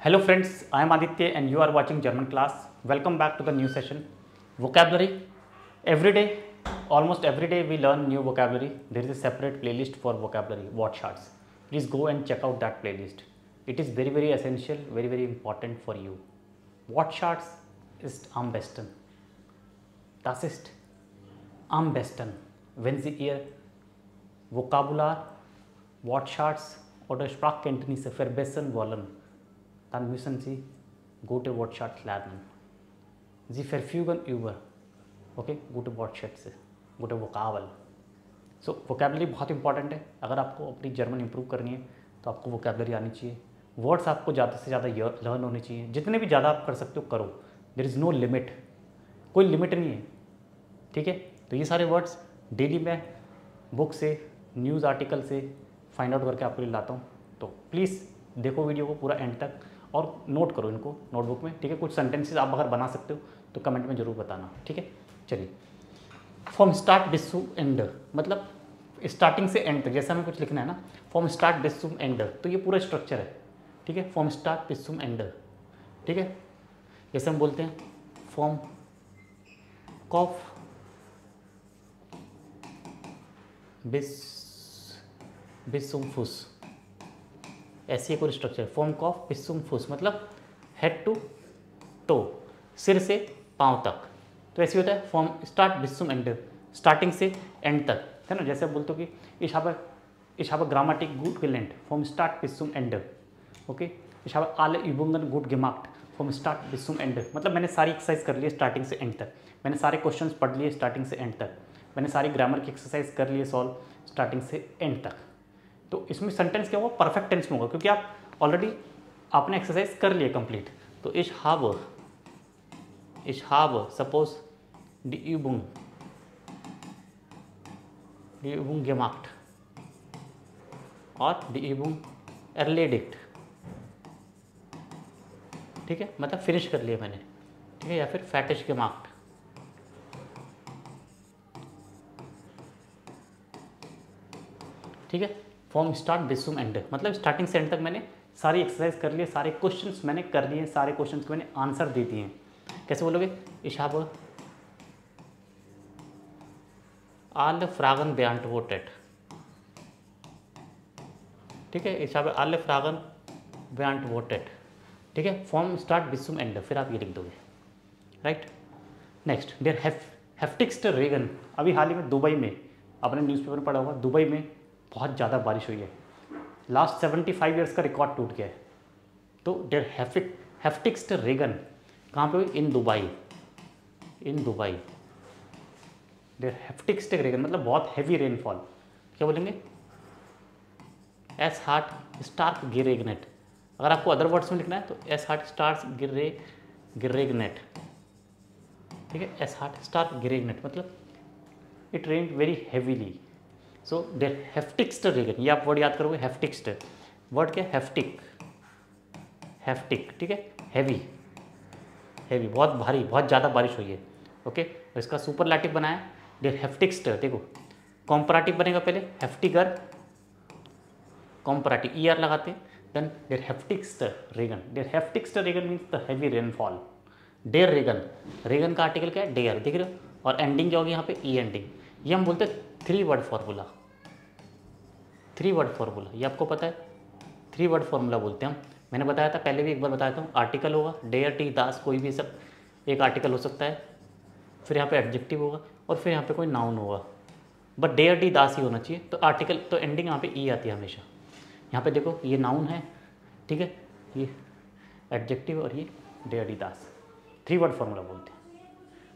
Hello friends, I am Aditya and you are watching German class. Welcome back to the new session. Vocabulary. Every day, almost every day we learn new vocabulary. There is a separate playlist for vocabulary, word charts. Please go and check out that playlist. It is very essential, very important for you. Word charts ist am besten. Das ist am besten, wenn Sie Ihr Vokabular, Wortschatz oder Sprachkenntnisse verbessern wollen. Dann müssen Sie gute Wortschatz lernen. Sie verfügen über gute Wortschätze, gute वोकाबल. So vocabulary बहुत important है. अगर आपको अपनी German improve करनी है तो आपको vocabulary आनी चाहिए. वर्ड्स आपको ज़्यादा से ज़्यादा लर्न होने चाहिए. जितने भी ज़्यादा आप कर सकते हो करो. There is no limit. कोई लिमिट नहीं है. ठीक है. तो ये सारे वर्ड्स डेली मैं बुक से, न्यूज़ आर्टिकल से फाइंड आउट करके आपके लिए लाता हूँ. तो प्लीज़ देखो वीडियो को पूरा एंड तक और नोट करो इनको नोटबुक में. ठीक है. कुछ सेंटेंसेस आप अगर बना सकते हो तो कमेंट में ज़रूर बताना. ठीक है. चलिए, फ्रॉम स्टार्ट बिस टू एंड, मतलब स्टार्टिंग से एंड तक जैसे हमें कुछ लिखना है ना, फ्रॉम स्टार्ट बिस टू एंड, तो ये पूरा स्ट्रक्चर है. ठीक है. फ्रॉम स्टार्ट बिस टू एंड. ठीक है. जैसे हम बोलते हैं फ्रॉम कॉफ बिस फुस, ऐसी एक और स्ट्रक्चर. फॉर्म कॉफ बिस्सुम फुस मतलब हेड टू टो, सिर से पाँव तक. तो ऐसे होता है फॉर्म स्टार्ट बिस्सुम एंड, स्टार्टिंग से एंड तक, है ना. जैसे बोलते हो कि ich habe Grammatik gut gelernt from start bis zum Ende. Okay. ich habe alle Übungen gut gemacht from start bis zum Ende, मतलब मैंने सारी एक्सरसाइज कर ली स्टार्टिंग से एंड तक. मैंने सारे क्वेश्चंस पढ़ लिए स्टार्टिंग से एंड तक. मैंने सारी ग्रामर की एक्सरसाइज कर लिए सॉल्व स्टार्टिंग से एंड तक. तो इसमें सेंटेंस क्या होगा, परफेक्ट टेंस में होगा, क्योंकि आप ऑलरेडी आपने एक्सरसाइज कर लिए कंप्लीट. तो ich habe suppose die Übung gemacht और die Übung erledigt. ठीक है. मतलब फिनिश कर लिया मैंने. ठीक है. या फिर fertig gemacht. ठीक है. फ्रॉम स्टार्ट बिस टू एंड मतलब स्टार्टिंग से एंड तक मैंने सारी एक्सरसाइज कर लिए, सारे क्वेश्चंस मैंने कर लिए, सारे क्वेश्चंस के मैंने आंसर दे दिए. कैसे बोलोगे, ich habe alle Fragen beantwortet. ठीक है. ich habe alle Fragen beantwortet. ठीक है. फ्रॉम स्टार्ट बिस टू एंड, फिर आप ये लिख दोगे. राइट. नेक्स्ट, देयर हेफ्टिगस्ट रेगन. अभी हाल ही में दुबई में, आपने न्यूज़पेपर में पढ़ा होगा, दुबई में बहुत ज़्यादा बारिश हुई है. लास्ट 75 ईयर्स का रिकॉर्ड टूट गया है. तो देयर हेफ्टिगस्ट रेगन कहाँ पे हुई, इन दुबई. इन दुबई देयर हेफ्टिगस्ट रेगन मतलब बहुत हैवी रेनफॉल. क्या बोलेंगे, एस हार्ट स्टार्क गिरेगनेट. अगर आपको अदर वर्ड्स में लिखना है तो एस हार्ट स्टार्स गिरेगनेट. ठीक है. एस हार्ट स्टार्क गिरेगनेट मतलब it rain very heavily. So देयर हेफ्टिगस्ट रेगन, ये आप वर्ड याद करोगे. हेफ्टिगस्ट वर्ड क्या, हेफ्टिक. हेफ्टिक. ठीक है. हैवी, हैवी बहुत भारी, बहुत ज़्यादा बारिश हुई है. ओके. और इसका सुपरलैटिव बनाया देयर हेफ्टिगस्ट. देखो कॉम्पराटिव बनेगा पहले, हेफ्टिगर कॉम्पराटिव ई आर लगाते हैं. देन देयर हेफ्टिगस्ट रेगन. देयर हेफ्टिगस्ट रेगन मीन्स द हैवी रेनफॉल. डेयर रेगन, रेगन का आर्टिकल क्या है, डेयर. देख रहे हो. और एंडिंग क्या होगी यहाँ पे, ई एंडिंग. ये हम बोलते हैं 3 वर्ड फार्मूला. 3 वर्ड फार्मूला ये आपको पता है. 3 वर्ड फार्मूला बोलते हैं हम. मैंने बताया था पहले भी, एक बार बताया था. आर्टिकल होगा डेयर टी दास, कोई भी सब एक आर्टिकल हो सकता है. फिर यहाँ पे एडजेक्टिव होगा और फिर यहाँ पे कोई नाउन होगा. बट डेयर टी दास ही होना चाहिए. तो आर्टिकल तो एंडिंग यहाँ पे ई आती है हमेशा. यहाँ पे देखो ये नाउन है. ठीक है. ये एडजेक्टिव और ये डेयर टी दास. 3 वर्ड फार्मूला बोलते हैं.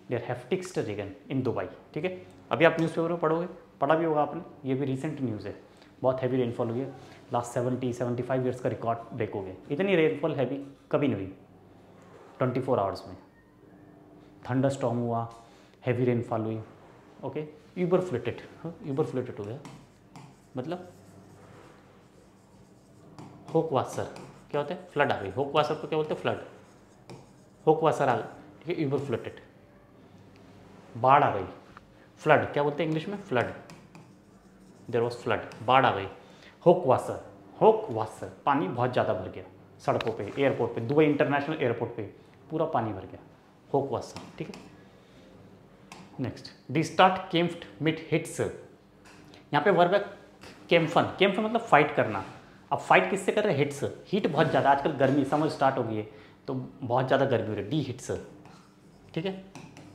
देयर हेफ्टिगस्ट रेगन इन दुबई. ठीक है. अभी आप न्यूज़पेपर में पढ़ोगे, पढ़ा भी होगा आपने. ये भी रिसेंट न्यूज़ है. बहुत हैवी रेनफॉल हुई है. लास्ट 70-75 ईयर्स का रिकॉर्ड ब्रेक हो गया. इतनी रेनफॉल हैवी कभी नहीं हुई 24 आवर्स में. थंडर स्टॉर्म हुआ, हैवी रेनफॉल हुई. ओके. यूबरफ्लेटेड हो गया मतलब होकवासर. क्या होता है, फ्लड आ गई. होकवासर को क्या बोलते हैं, फ्लड. होकवासर आ गई. ठीक है. यूबरफ्लेटेड बाढ़ आ गई. फ्लड क्या बोलते हैं इंग्लिश में, फ्लड. देयर वाज फ्लड, बाढ़ आ गई. होकवासर, होकवासर पानी बहुत ज़्यादा भर गया. सड़कों पे, एयरपोर्ट पे, दुबई इंटरनेशनल एयरपोर्ट पे पूरा पानी भर गया, होकवासा, ठीक है। नेक्स्ट, डी स्टार्ट केम्फ्ट मिट हिट्स, यहाँ पे वर्ब है केम्फन, केम्फन मतलब फाइट करना। अब फाइट किससे कर रहे हैं? हिट्स, हीट बहुत ज़्यादा, आजकल गर्मी समर स्टार्ट हो गई है तो बहुत ज़्यादा गर्मी हो रही है, डी हिट्स, ठीक है।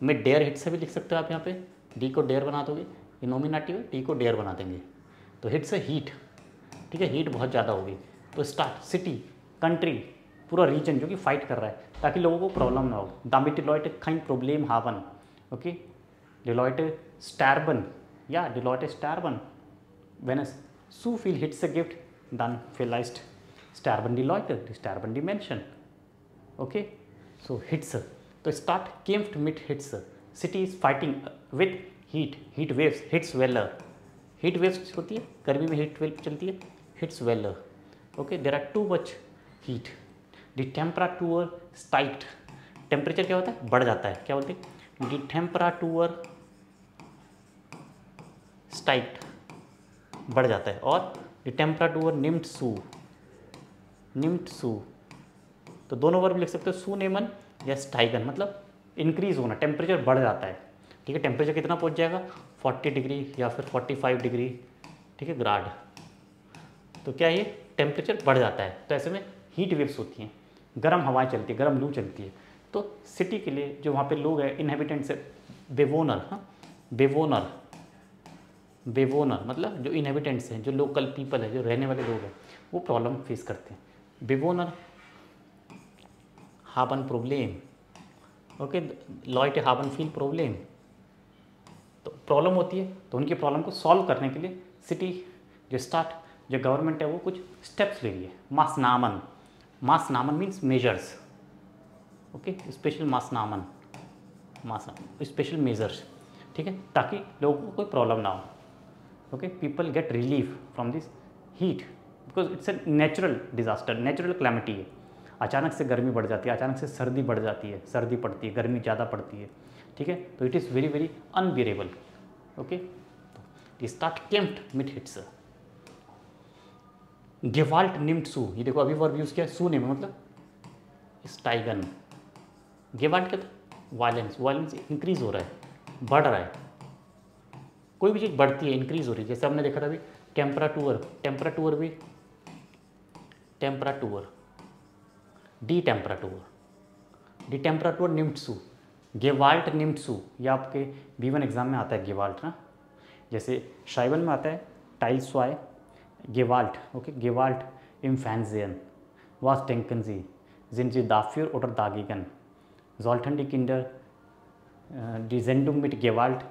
मैं डेयर हिट से भी लिख सकते हो आप, यहाँ पे डी को डेयर बना दोगे, ये नॉमिनेटिव है, डी को डेयर बना देंगे तो हिट से हीट, ठीक है, हीट बहुत ज़्यादा होगी। तो स्टार्ट सिटी, कंट्री, पूरा रीजन जो कि फाइट कर रहा है ताकि लोगों को प्रॉब्लम ना हो। दामी डिलॉयट खाइन प्रॉब्लम हावन, ओके, डिलॉयट स्टारबन या डिलॉयट स्टारबन व्हेन सू फील हिट्स अ गिफ्ट dan vielleicht starben die Leute, die starben die Menschen, okay, so hits, तो start kämpft mit hits, city is fighting with heat, heat waves, hits weather, heat waves होती है गर्मी में, heat wave चलती है, hits weather, okay, there are too much heat, the temperature spiked, temperature क्या होता है? बढ़ जाता है, क्या बोलते हैं? the temperature spiked, बढ़ जाता है, और टेम्परेचर निम्ट सू, निम्ट सू, तो दोनों वर्ब लिख सकते हो, सू नेमन या स्टाइगन, मतलब इंक्रीज होना, टेम्परेचर बढ़ जाता है, ठीक है। टेम्परेचर कितना पहुंच जाएगा? 40 डिग्री या फिर 45 डिग्री, ठीक है, ग्राड, तो क्या ये टेम्परेचर बढ़ जाता है। तो ऐसे में हीट वेव्स होती हैं, गर्म हवाएं चलती है, गर्म लू चलती है। तो सिटी के लिए जो वहाँ पे लोग हैं, इनहेबिटेंट्स है, बेवोनर, हाँ, बेवोनर, बेवोनर मतलब जो इनहेबिटेंट्स हैं, जो लोकल पीपल है, जो रहने वाले लोग हैं, वो प्रॉब्लम फेस करते हैं। बेवोनर हाबन प्रॉब्लम, ओके, लॉयट हाबन फील प्रॉब्लम, तो प्रॉब्लम होती है, तो उनकी प्रॉब्लम को सॉल्व करने के लिए सिटी जो स्टार्ट जो गवर्नमेंट है वो कुछ स्टेप्स ले रही है। मासनामन, मासनामन मीन्स मेजर्स, ओके, स्पेशल मासनामन, मासनामन स्पेशल मेजर्स, ठीक है, ताकि लोगों को कोई प्रॉब्लम ना हो। Okay, people get relief from this heat because it's a natural disaster, natural calamity है। अचानक से गर्मी बढ़ जाती है, अचानक से सर्दी बढ़ जाती है, सर्दी पड़ती है, गर्मी ज़्यादा पड़ती है, ठीक है, तो it is very very unbearable, okay. स्टार्ट केम्फ्ट मिट हिट्स, गेवाल्ट निम्ट सू, ये देखो अभी वर्ब यूज़ किया, सू नेम मतलब स्टाइगन, गेवाल्ट क्या था? वायलेंस, वायलेंस इंक्रीज हो रहा है, बढ़ रहा है, कोई भी चीज़ बढ़ती है, इंक्रीज हो रही है, जैसे हमने देखा था अभी टेम्परेचर, टेम्परेचर भी, टेम्परेचर, डी टेम्परेचर, डी टेम्परेचर निम्ट सू, गेवाल्ट निम्ट सू, ये आपके B1 एग्जाम में आता है गेवाल्ट ना, जैसे शाइवन में आता है टाइल स्वाय, गेवाल्ट, ओके, गेवाल्ट इम फैंजेन वास टेंकन जी जिन जी दाफ्यूर oder dagegen sollten die Kinder die Sendung mit Gewalt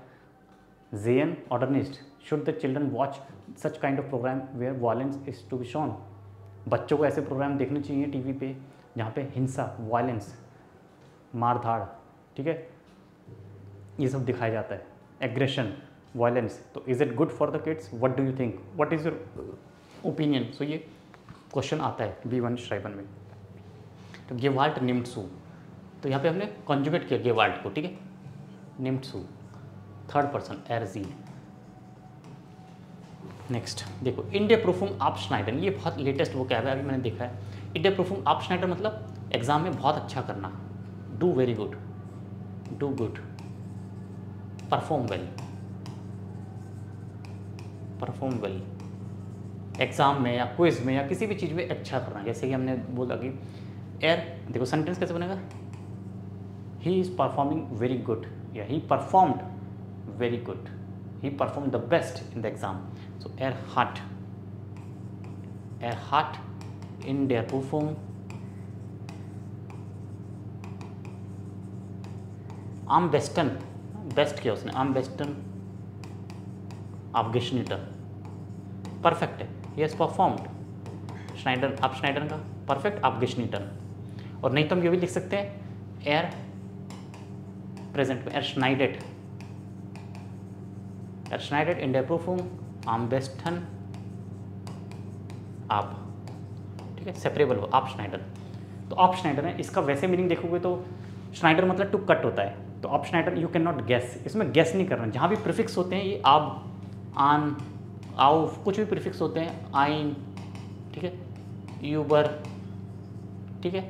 sehen oder nicht? Should the children watch such kind of program where violence is to be shown? बच्चों को ऐसे प्रोग्राम देखने चाहिए टीवी पे जहाँ पे हिंसा, वायलेंस, मार धाड़, ठीक है, ये सब दिखाया जाता है, एग्रेशन, वायलेंस, तो is it good for the kids? What do you think, what is your opinion? So ये क्वेश्चन आता है B1 श्राइबन में। तो गेवाल्ट निम्ट सू, तो यहाँ पे हमने कॉन्जुगेट किया गेवाल्ट को, ठीक है, निम्ट सू, थर्ड पर्सन एरजी। नेक्स्ट देखो, इंडिया प्रूफुम आप श्नाइडर, ये बहुत लेटेस्ट वो क्या है, अभी मैंने देखा है। इंडिया प्रूफुम आप श्नाइडर मतलब एग्जाम में बहुत अच्छा करना, do very good, do good, perform well, perform well, exam में या क्विज में या किसी भी चीज़ में अच्छा करना। जैसे कि हमने बोला कि एयर, देखो सेंटेंस कैसे बनेगा, he is performing very good या he performed very good, he performed the best in the exam. So Erhard in der Prüfung am besten, best किया उसने, am besten abgeschnitten, परफेक्ट है, he has performed, श्नाइडर, आप Schneider का perfect abgeschnitten, और नहीं तो हम ये भी लिख सकते हैं एर प्रेजेंट में, एर श्नाइडेड, Er schneidet in der Prüfung am besten ab, ठीक है, सेपरेबल हो, आप श्नाइडर, तो आप श्नाइडर है, इसका वैसे मीनिंग देखोगे तो श्नाइडर मतलब टू कट होता है, तो आप श्नाइडर यू कैन नॉट गेस, इसमें गेस नहीं करना, जहाँ भी प्रीफिक्स होते हैं ये आप, आन, आउ, कुछ भी प्रीफिक्स होते हैं, आइन, ठीक है, यूबर, ठीक है।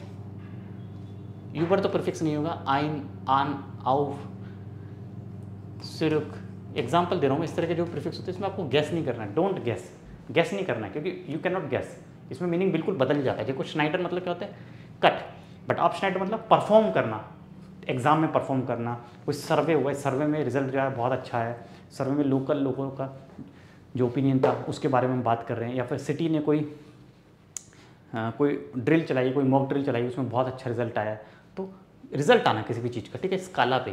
यूबर तो प्रीफिक्स नहीं होगा, आइन, आन, आउ, सिरुक। एग्जाम्पल दे रहा हूँ मैं, इस तरह के जो प्रीफिक्स होते हैं इसमें आपको गैस नहीं करना है, डोंट गैस, गैस नहीं करना है, क्योंकि यू कैन नॉट गैस, इसमें मीनिंग बिल्कुल बदल जाता है। देखो श्नाइडर मतलब क्या होता है, कट, बट आप श्नाइडर मतलब परफॉर्म करना, एग्जाम में परफॉर्म करना। कोई सर्वे हुआ है, सर्वे में रिजल्ट जो है बहुत अच्छा है, सर्वे में लोकल लोगों का जो ओपिनियन था उसके बारे में हम बात कर रहे हैं, या फिर सिटी ने कोई ड्रिल चलाई, कोई मॉक ड्रिल चलाई, उसमें बहुत अच्छा रिजल्ट आया। तो रिजल्ट आना किसी भी चीज़ का, ठीक है, स्काला पे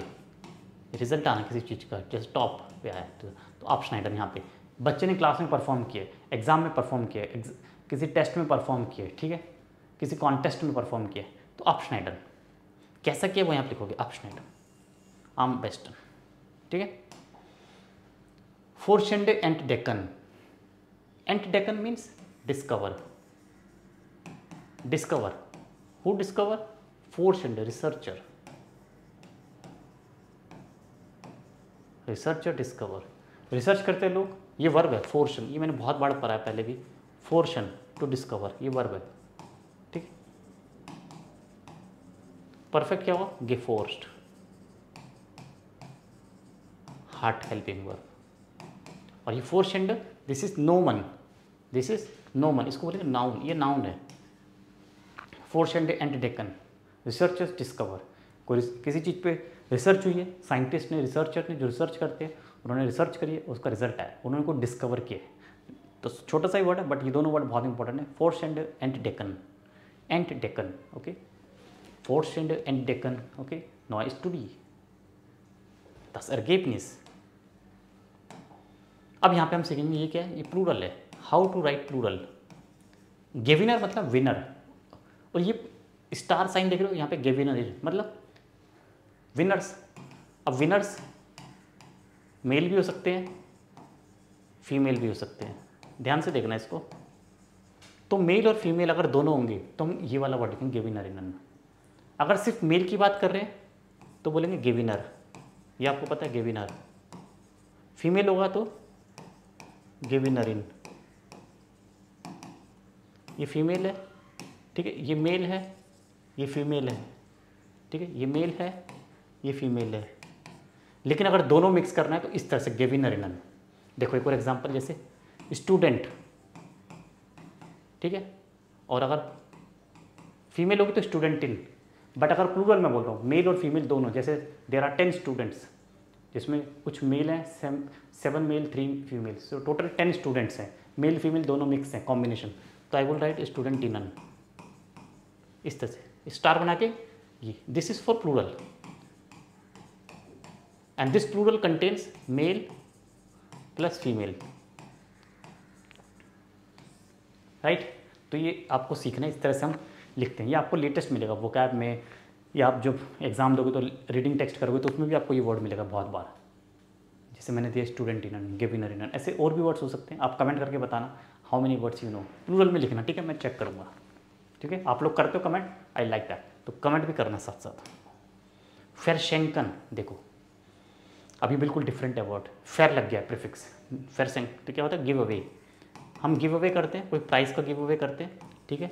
रिजल्ट आना किसी चीज़ का, जैसे टॉप पे आया तो आप श्नाइडर यहाँ पे। बच्चे ने क्लास में परफॉर्म किए, एग्जाम में परफॉर्म किए, किसी टेस्ट में परफॉर्म किए, ठीक है, किसी कॉन्टेस्ट में परफॉर्म किए, तो आप श्नाइडर। कैसा किया वो यहाँ पे लिखोगे, आप श्नाइडर, आम बेस्टन, ठीक है। फोर्शेंडे एंट डेकन, एंट डेकन means discover, discover, who discover, फोर्शेंडे, रिसर्चर, रिसर्चर डिस्कवर, रिसर्च करते हैं लोग, ये वर्ब है फोर्शन, ये मैंने बहुत बार पढ़ा है पहले भी, फोर्शन टू डिस्कवर, ये वर्ब है, ठीक। परफेक्ट क्या हुआ, गेफोर्स्ड, हार्ट हेल्पिंग वर्ब। और ये फोर्शेंड, दिस इज नो मन, दिस इज नो मन, इसको बोलेंगे नाउन, ये नाउन है। फोर्शेंड एंड डेकन, रिसर्चर्स डिस्कवर, कोई किसी चीज़ पे रिसर्च हुई है, साइंटिस्ट ने, रिसर्चर ने, जो रिसर्च करते हैं उन्होंने रिसर्च करी है, उसका रिजल्ट आया, उन्होंने को डिस्कवर किया। तो छोटा सा ही वर्ड है, बट ये दोनों वर्ड बहुत इंपॉर्टेंट है, फोर्शेंड एंड डेकन, एंड डेकन, ओके, फोर्शेंड एंड डेकन, ओके, नॉ स्टडी, दस अर्गेपनिस। अब यहाँ पे हम सीखेंगे ये क्या है, ये प्लूरल है, हाउ टू राइट प्लूरल। गेविनर मतलब विनर, और ये स्टार साइन देख रहे हो यहाँ पे, गेविनर मतलब विनर्स। अब विनर्स मेल भी हो सकते हैं, फीमेल भी हो सकते हैं, ध्यान से देखना इसको। तो मेल और फीमेल अगर दोनों होंगे तो हम ये वाला वर्ड लिखेंगे गेविनर इन। अगर सिर्फ मेल की बात कर रहे हैं तो बोलेंगे गेविनर, ये आपको पता है गेविनर। फीमेल होगा तो गेविनर इन, ये फीमेल है, ठीक है, ये मेल है, ये फीमेल है, ठीक है, ये मेल है, ये फीमेल है। लेकिन अगर दोनों मिक्स करना है तो इस तरह से गेविनर इन। देखो एक और एग्जांपल, जैसे स्टूडेंट, ठीक है, और अगर फीमेल होगी तो स्टूडेंट इन, बट अगर प्लूरल में बोल रहा हूँ मेल और फीमेल दोनों, जैसे देयर आर 10 स्टूडेंट्स, जिसमें कुछ मेल हैं, 7 male 3 female, so total 10 students हैं, मेल फीमेल दोनों मिक्स हैं, कॉम्बिनेशन, तो I will write student in, इस तरह से स्टार बना के ये, this is for plural, and this plural contains male plus female, right. तो ये आपको सीखना है, इस तरह से हम लिखते हैं, ये आपको लेटेस्ट मिलेगा वोकैब में, या आप जब एग्जाम दोगे तो रीडिंग टेक्स्ट करोगे तो उसमें भी आपको ये वर्ड मिलेगा बहुत बार, जैसे मैंने दिया स्टूडेंट इन, गेविनर इन, ऐसे और भी वर्ड्स हो सकते हैं। आप कमेंट करके बताना how many words you know, plural में लिखना, ठीक है, मैं चेक करूँगा, ठीक है। आप लोग करते हो कमेंट, आई लाइक दैट, तो कमेंट भी करना साथ साथ। फेरशेंकन, देखो अभी बिल्कुल डिफरेंट है वर्ड, फेर लग गया है प्रीफिक्स, फेरशेंक, तो क्या होता है, गिव अवे, हम गिव अवे करते हैं, कोई प्राइज़ का गिव अवे करते हैं, ठीक है,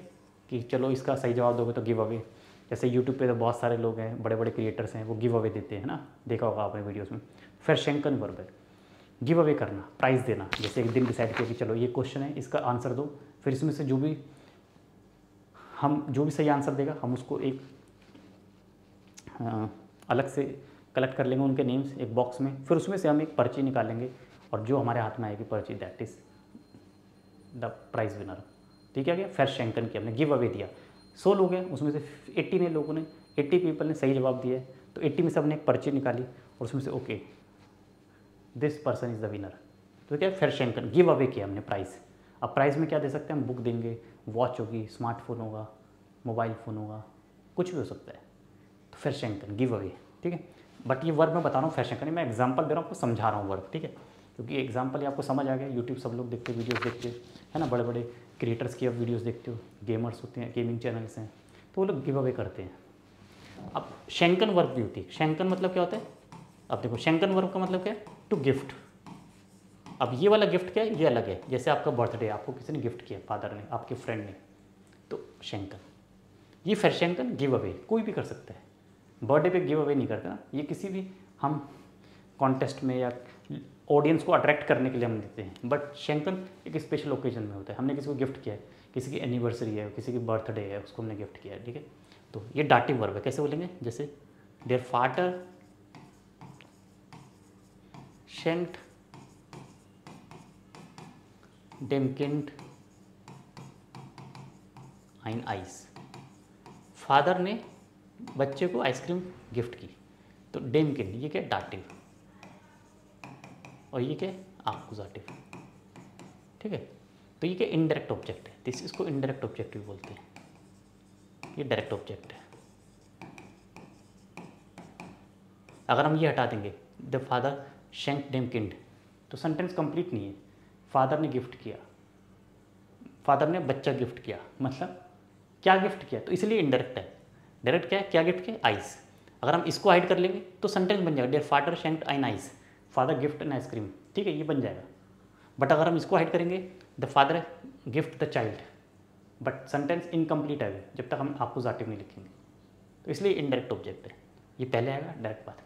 कि चलो इसका सही जवाब दोगे तो गिव अवे। जैसे यूट्यूब पे तो बहुत सारे लोग हैं, बड़े बड़े क्रिएटर्स हैं, वो गिव अवे देते हैं ना, देखा होगा आपने वीडियोस में। फेरशेंकन वर्ब है, गिव अवे करना, प्राइज़ देना। जैसे एक दिन डिसाइड किया कि चलो ये क्वेश्चन है, इसका आंसर दो, फिर इसमें से जो भी सही आंसर देगा हम उसको एक अलग से कलेक्ट कर लेंगे उनके नेम्स एक बॉक्स में, फिर उसमें से हम एक पर्ची निकालेंगे, और जो हमारे हाथ में आएगी पर्ची, that is the prize winner, ठीक है। फेरशेंकन किया, हमने गिव अवे दिया, 100 लोग हैं, उसमें से 80 पीपल ने सही जवाब दिया है, तो 80 में से हमने एक पर्ची निकाली और उसमें से okay this person is the winner, तो क्या फेरशेंकन, गिव अवे किया हमने प्राइज़। अब प्राइज़ में क्या दे सकते हैं हम, बुक देंगे, वॉच होगी, स्मार्टफोन होगा, मोबाइल फ़ोन होगा, कुछ भी हो सकता है, तो फेरशेंकन, गिव अवे, ठीक है। बट ये वर्ब मैं बता रहा हूँ फेरशेंकन, मैं एग्जाम्पल दे रहा हूँ, आपको समझा रहा हूँ वर्ब, ठीक है, क्योंकि एग्जाम्पल ही आपको समझ आ गया। यूट्यूब सब लोग देखते, वीडियोस देखते है ना, बड़े बड़े क्रिएटर्स की आप वीडियोस देखते हो, गेमर्स होते हैं, गेमिंग चैनल्स हैं, तो वो लोग गिव अवे करते हैं। अब शेंकन वर्ब भी होती है, शेंकन मतलब क्या होता है, अब देखो शेंकन वर्ब का मतलब क्या है, टू गिफ्ट। अब ये वाला गिफ्ट क्या है, ये अलग है, जैसे आपका बर्थडे, आपको किसी ने गिफ्ट किया, फादर ने, आपके फ्रेंड ने, तो शेंकन। ये फैशंकन गिव अवे कोई भी कर सकता है, बर्थडे पे गिव अवे नहीं करता ना, ये किसी भी हम कॉन्टेस्ट में या ऑडियंस को अट्रैक्ट करने के लिए हम देते हैं। बट शंकन एक स्पेशल ओकेजन में होता है, हमने किसी को गिफ्ट किया है, किसी की एनिवर्सरी है, किसी की बर्थडे है, उसको हमने गिफ्ट किया है, ठीक है। तो ये डाटिव वर्ब है, कैसे बोलेंगे, जैसे देयर फादर शेंक्ड dem Kind ein आइस, फादर ने बच्चे को आइसक्रीम गिफ्ट की, तो डेम किंड ये क्या डाटिव और ये क्या आकुजाटिव, ठीक है। तो ये क्या इनडायरेक्ट ऑब्जेक्ट है, इसको इनडायरेक्ट ऑब्जेक्ट भी बोलते हैं, ये डायरेक्ट ऑब्जेक्ट है। अगर हम ये हटा देंगे द फादर शेंक्ड डेम किंड, तो सेंटेंस कंप्लीट नहीं है। फादर ने गिफ्ट किया, फादर ने बच्चा गिफ्ट किया, मतलब क्या गिफ्ट किया, तो इसलिए इनडायरेक्ट है। डायरेक्ट क्या है, क्या गिफ्ट किया, आइस। अगर हम इसको हाइड कर लेंगे तो सेंटेंस बन जाएगा डियर फादर शेंक्ड एन आइस, फादर गिफ्ट एन आइसक्रीम, ठीक है, ये बन जाएगा। बट अगर हम इसको हाइड करेंगे the father gift the child, but sentence incomplete आएगा जब तक हम अपोजिटिव नहीं लिखेंगे, तो इसलिए इनडायरेक्ट ऑब्जेक्ट है, ये पहले आएगा डायरेक्ट बात,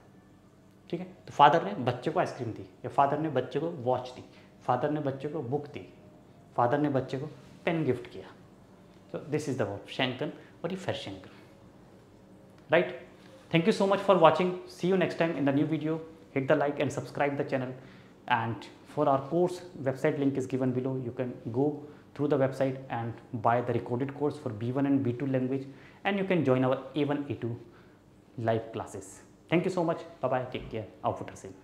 ठीक है। तो फादर ने बच्चे को आइसक्रीम दी, या फादर ने बच्चे को वॉच दी, फादर ने बच्चे को बुक दी, फादर ने बच्चे को पेन गिफ्ट किया। So this is the verb Schenken or die Verschenken. Right? Thank you so much for watching. See you next time in the new video. Hit the like and subscribe the channel. And for our course, website link is given below. You can go through the website and buy the recorded course for B1 and B2 language, and you can join our A1, A2 live classes. Thank you so much. Bye bye. Take care. Auf Wiedersehen.